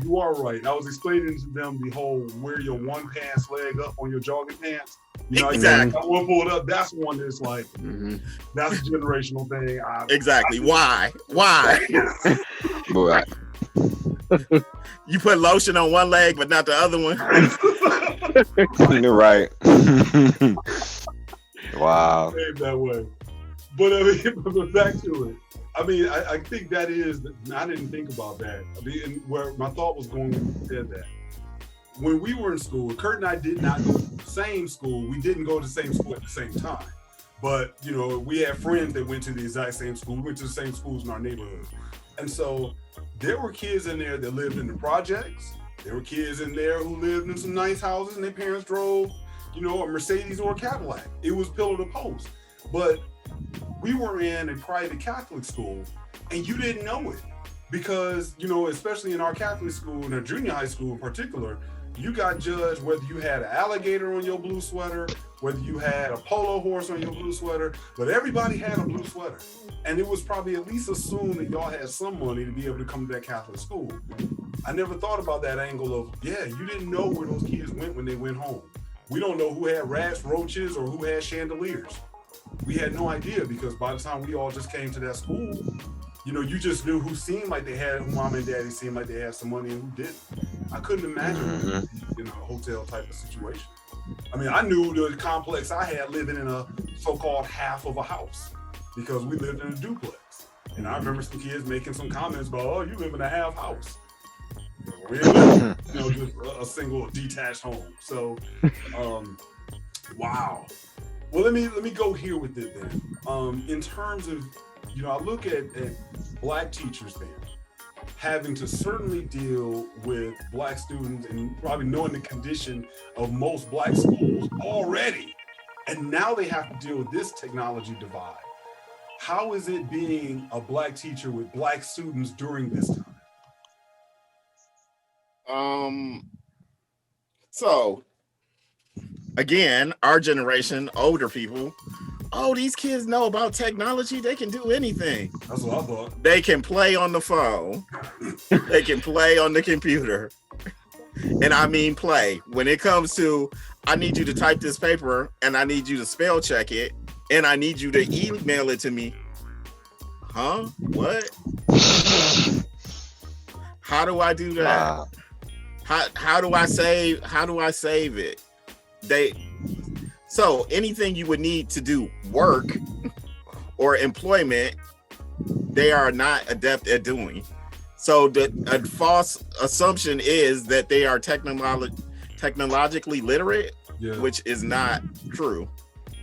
You are right. I was explaining to them the whole wear your one pants leg up on your jogging pants. You know, Exactly. I will pull it up. That's one that's like, that's a generational thing. Exactly. Why? Right. You put lotion on one leg, but not the other one. You're right. Wow. That way. But I mean, but back to it. I mean, I think that is. I didn't think about that. I mean, where my thought was going when you said that. When we were in school, Kurt and I did not go to the same school. We didn't go to the same school at the same time. But, you know, we had friends that went to the exact same school. We went to the same schools in our neighborhood. And so there were kids in there that lived in the projects. There were kids in there who lived in some nice houses and their parents drove, you know, a Mercedes or a Cadillac. It was pillar to post. But we were in a private Catholic school and you didn't know it. Because, you know, especially in our Catholic school, in our junior high school in particular, you got judged whether you had an alligator on your blue sweater, whether you had a polo horse on your blue sweater, but everybody had a blue sweater. And it was probably at least assumed that y'all had some money to be able to come to that Catholic school. I never thought about that angle of, yeah, you didn't know where those kids went when they went home. We don't know who had rats, roaches, or who had chandeliers. We had no idea because by the time we all just came to that school, you know, you just knew who seemed like they had, who mom and daddy seemed like they had some money and who didn't. I couldn't imagine in a hotel type of situation. I mean, I knew the complex I had living in a so-called half of a house because we lived in a duplex. And I remember some kids making some comments about, oh, you live in a half house. We didn't live, you know, just a single detached home. So, wow. Well, let me go here with it then. In terms of, you know, I look at Black teachers then having to certainly deal with Black students and probably knowing the condition of most Black schools already. And now they have to deal with this technology divide. How is it being a Black teacher with Black students during this time? So again, our generation, older people, oh, these kids know about technology. They can do anything. That's what I thought. They can play on the phone. They can play on the computer. And I mean play. When it comes to, I need you to type this paper and I need you to spell check it and I need you to email it to me. Huh? What? How do I do that? How do I save it? So anything you would need to do work or employment, they are not adept at doing. So a false assumption is that they are technologically literate, which is not true.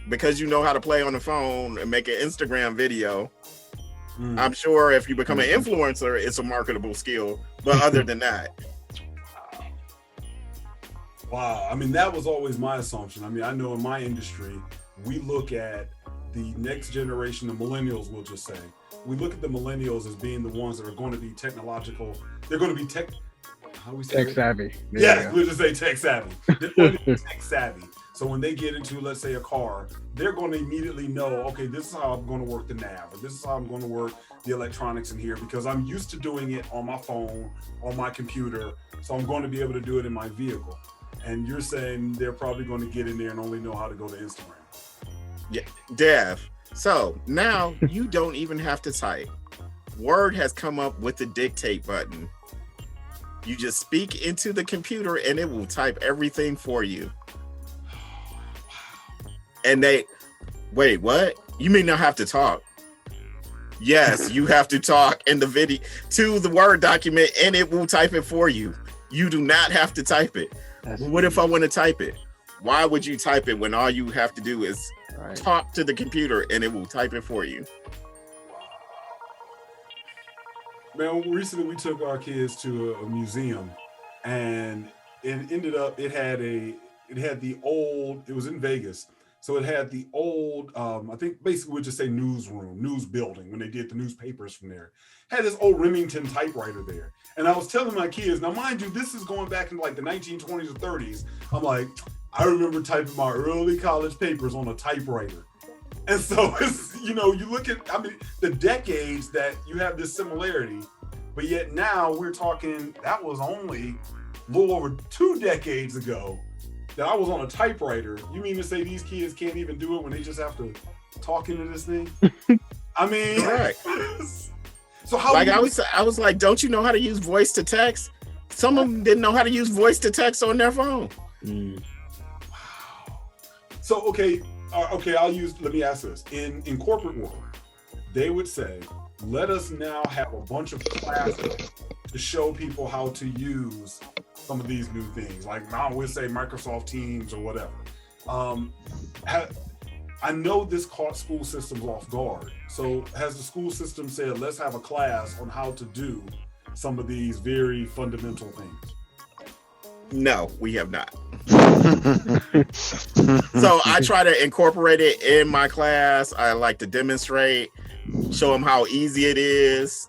Because you know how to play on the phone and make an Instagram video, I'm sure if you become an influencer, it's a marketable skill. But other than that. Wow. I mean, that was always my assumption. I mean, I know in my industry, we look at the next generation, the millennials, we'll just say. We look at the millennials as being the ones that are going to be technological. They're going to be how do we say tech savvy. Yes, we'll just say tech savvy. They're going to be tech savvy. So when they get into, let's say, a car, they're going to immediately know, okay, this is how I'm going to work the nav, or this is how I'm going to work the electronics in here because I'm used to doing it on my phone, on my computer. So I'm going to be able to do it in my vehicle. And you're saying they're probably going to get in there and only know how to go to Instagram. Yeah, Dev. So now you don't even have to type. Word has come up with the dictate button. You just speak into the computer and it will type everything for you. And wait, what? You may not have to talk. Yes, you have to talk in the video to the Word document and it will type it for you. You do not have to type it. What if I want to type it? Why would you type it when all you have to do is talk to the computer and it will type it for you? Man, recently we took our kids to a museum and it ended up, it was in Vegas. So it had the old, I think basically we'd just say news building when they did the newspapers from there. Had this old Remington typewriter there. And I was telling my kids, now mind you, this is going back in like the 1920s or 30s. I'm like, I remember typing my early college papers on a typewriter. And so it's, you know, you look at, I mean, the decades that you have this similarity But yet now we're talking, that was only a little over 2 decades ago that I was on a typewriter. You mean to say these kids can't even do it when they just have to talk into this thing? I mean, Correct. So how Like I was like, don't you know how to use voice to text? Some of them didn't know how to use voice to text on their phone. Wow. So okay, let me ask this. In corporate world, they would say, let us now have a bunch of classes to show people how to use some of these new things. Like now we'll say Microsoft Teams or whatever. I know this caught school systems off guard. So has the school system said, let's have a class on how to do some of these very fundamental things? No, we have not. So I try to incorporate it in my class. I like to demonstrate, show them how easy it is.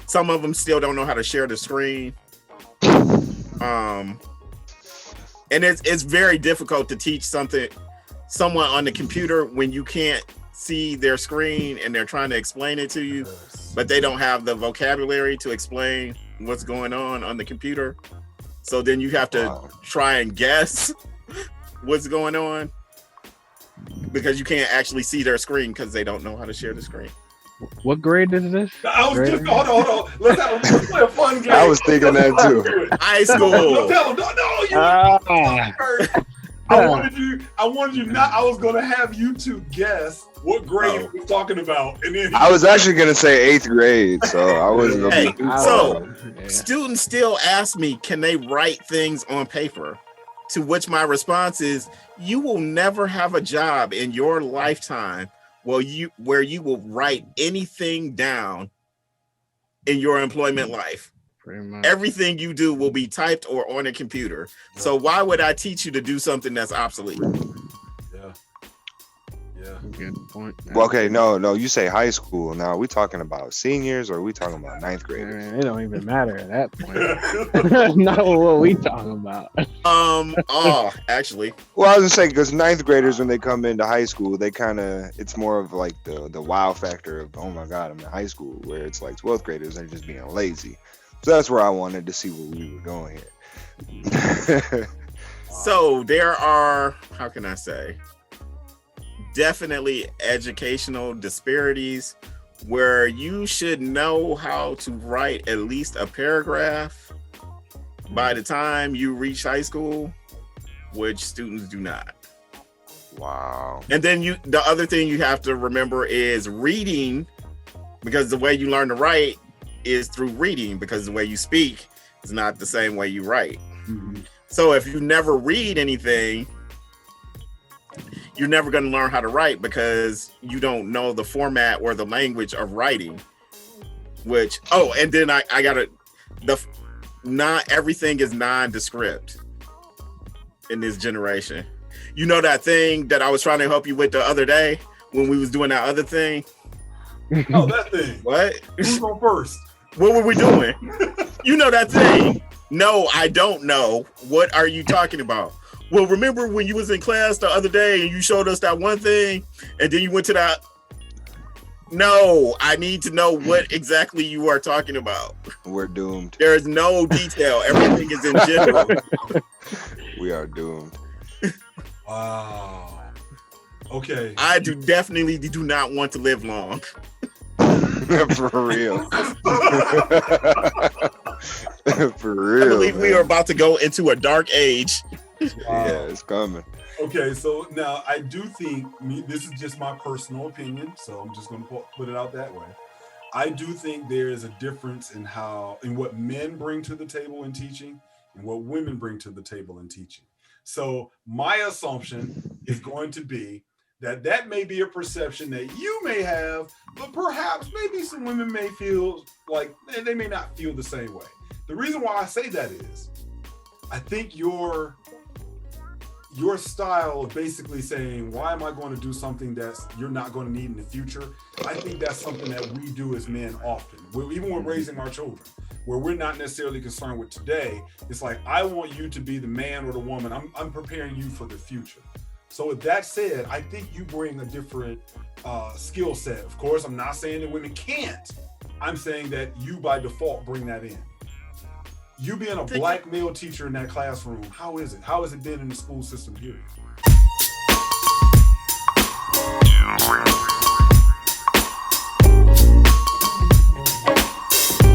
Some of them still don't know how to share the screen. And it's very difficult to teach someone on the computer when you can't see their screen and they're trying to explain it to you, but they don't have the vocabulary to explain what's going on the computer. So then you have to try and guess what's going on because you can't actually see their screen because they don't know how to share the screen. What grade is this? I was just hold on. Let's play a fun game. I was thinking that too. High school. No, tell them. No, I wanted you not. I was gonna have you two guess what grade we were talking about, and then I was actually gonna say 8th grade, so I wasn't gonna Hey, be too so far. students still ask me, can they write things on paper? To which my response is, you will never have a job in your lifetime where you will write anything down in your employment life. Pretty much. Everything you do will be typed or on a computer. So why would I teach you to do something that's obsolete? Yeah. Good point. Well, okay, no, you say high school. Now, are we talking about seniors or are we talking about 9th graders? It don't even matter at that point. Not what we talking about. Actually. Well, I was gonna say because 9th graders, when they come into high school, they kind of, it's more of like the wow factor of, oh my God, I'm in high school, where it's like 12th graders, they're just being lazy. So that's where I wanted to see what we were going here. So there are, how can I say, definitely educational disparities where you should know how to write at least a paragraph by the time you reach high school, which students do not. Wow. And then the other thing you have to remember is reading, because the way you learn to write is through reading, because the way you speak is not the same way you write. Mm-hmm. So if you never read anything, you're never going to learn how to write because you don't know the format or the language of writing. Which, and then I gotta, not everything is nondescript in this generation. You know that thing that I was trying to help you with the other day when we was doing that other thing? Oh, that thing. What? Who's on first? What were we doing? You know that thing? No, I don't know. What are you talking about? Well, remember when you was in class the other day and you showed us that one thing and then you went to that? No, I need to know what exactly you are talking about. We're doomed. There is no detail. Everything is in general. We are doomed. Wow. Okay. I definitely do not want to live long. For real. For real. I believe we are about to go into a dark age. Yeah, it's coming. Okay, so now I do think, this is just my personal opinion, so I'm just going to put it out that way. I do think there is a difference in what men bring to the table in teaching and what women bring to the table in teaching. So my assumption is going to be that may be a perception that you may have, but perhaps maybe some women may feel like they may not feel the same way. The reason why I say that is, I think your style of basically saying, why am I going to do something that you're not going to need in the future? I think that's something that we do as men often. Even when raising our children, where we're not necessarily concerned with today. It's like, I want you to be the man or the woman. I'm preparing you for the future. So with that said, I think you bring a different skill set. Of course, I'm not saying that women can't, I'm saying that you by default bring that in. You being a black male teacher in that classroom, how is it? How has it been in the school system here?